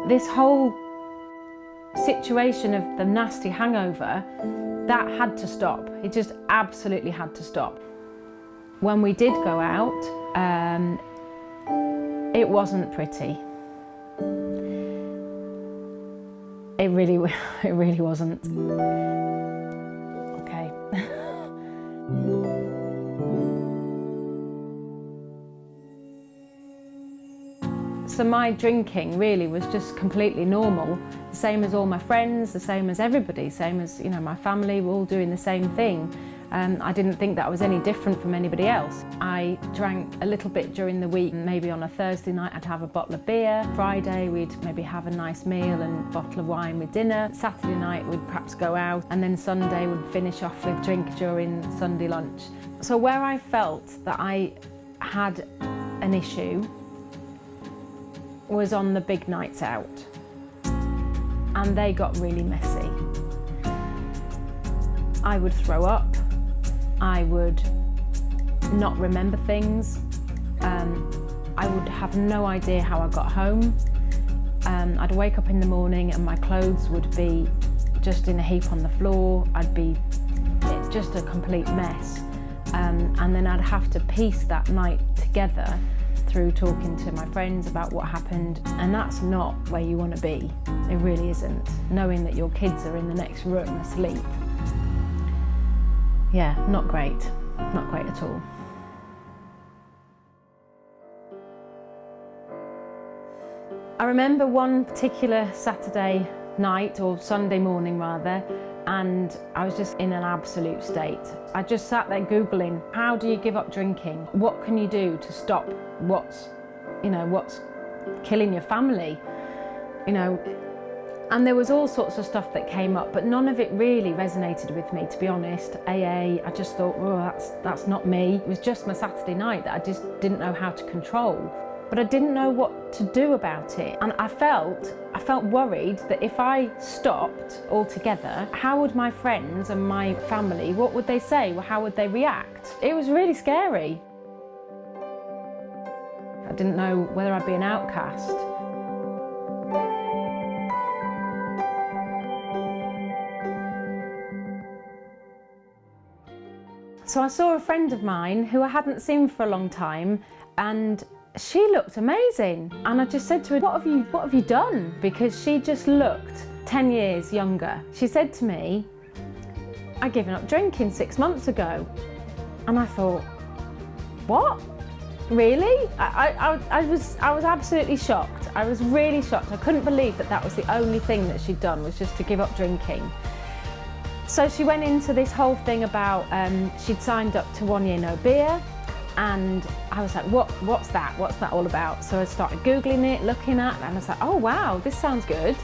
This whole situation of the nasty hangover, that had to stop. It just absolutely had to stop. When we did go out, it wasn't pretty. It really wasn't. Okay. So my drinking really was just completely normal, the same as all my friends, the same as everybody, same as, you know, my family were all doing the same thing. I didn't think that I was any different from anybody else. I drank a little bit during the week. Maybe on a Thursday night I'd have a bottle of beer. Friday we'd maybe have a nice meal and a bottle of wine with dinner. Saturday night we'd perhaps go out, and then Sunday we'd finish off with drink during Sunday lunch. So where I felt that I had an issue was on the big nights out, and they got really messy. I would throw up, I would not remember things, I would have no idea how I got home. I'd wake up in the morning and my clothes would be just in a heap on the floor. I'd be just a complete mess, and then I'd have to piece that night together through talking to my friends about what happened, and that's not where you want to be. It really isn't. Knowing that your kids are in the next room asleep. Yeah, not great. Not great at all. I remember one particular Saturday night, or Sunday morning rather, and I was just in an absolute state. I just sat there Googling, how do you give up drinking? What can you do to stop what's killing your family? You know, and there was all sorts of stuff that came up, but none of it really resonated with me, to be honest. AA, I just thought, oh, that's not me. It was just my Saturday night that I just didn't know how to control. But I didn't know what to do about it. And I felt worried that if I stopped altogether, how would my friends and my family, what would they say? Well, how would they react? It was really scary. I didn't know whether I'd be an outcast. So I saw a friend of mine who I hadn't seen for a long time, and she looked amazing. And I just said to her, what have you done? Because she just looked 10 years younger. She said to me, I'd given up drinking 6 months ago. And I thought, what? Really? I was absolutely shocked. I was really shocked. I couldn't believe that was the only thing that she'd done, was just to give up drinking. So she went into this whole thing about, she'd signed up to 1 Year No Beer, and I was like, what's that? What's that all about? So I started Googling it, looking at it, and I was like, oh wow, this sounds good.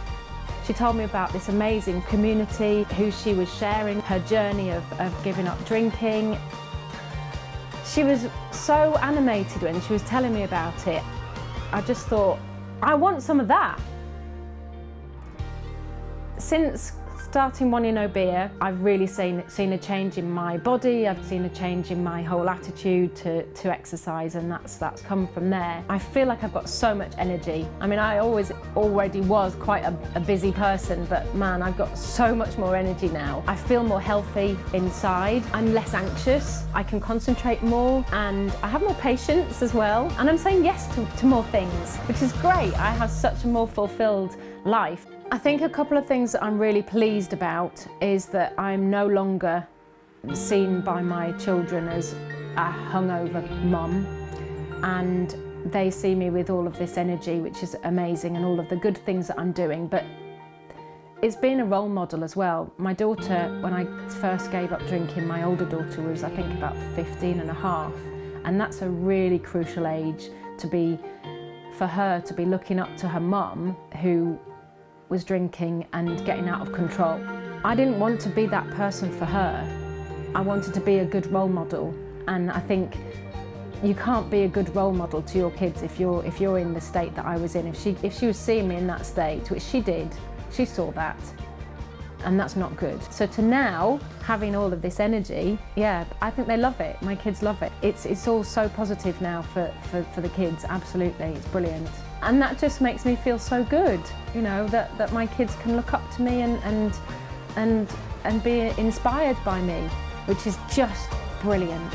She told me about this amazing community who she was sharing her journey of giving up drinking. She was so animated when she was telling me about it. I just thought, I want some of that. Since starting 1 Year No Beer, I've really seen a change in my body. I've seen a change in my whole attitude to exercise, and that's come from there. I feel like I've got so much energy. I mean, I already was quite a busy person, but man, I've got so much more energy now. I feel more healthy inside. I'm less anxious. I can concentrate more, and I have more patience as well. And I'm saying yes to more things, which is great. I have such a more fulfilled life. I think a couple of things that I'm really pleased about is that I'm no longer seen by my children as a hungover mum, and they see me with all of this energy, which is amazing, and all of the good things that I'm doing. But it's been a role model as well. My daughter, when I first gave up drinking, my older daughter was, I think, about 15 and a half, and that's a really crucial age for her to be looking up to her mum, who was drinking and getting out of control. I didn't want to be that person for her. I wanted to be a good role model, and I think you can't be a good role model to your kids if you're in the state that I was in. If she was seeing me in that state, which she did, she saw that, and that's not good. So to now having all of this energy, yeah, I think they love it. My kids love it. It's all so positive now for the kids. Absolutely, it's brilliant. And that just makes me feel so good, you know, that my kids can look up to me and be inspired by me, which is just brilliant.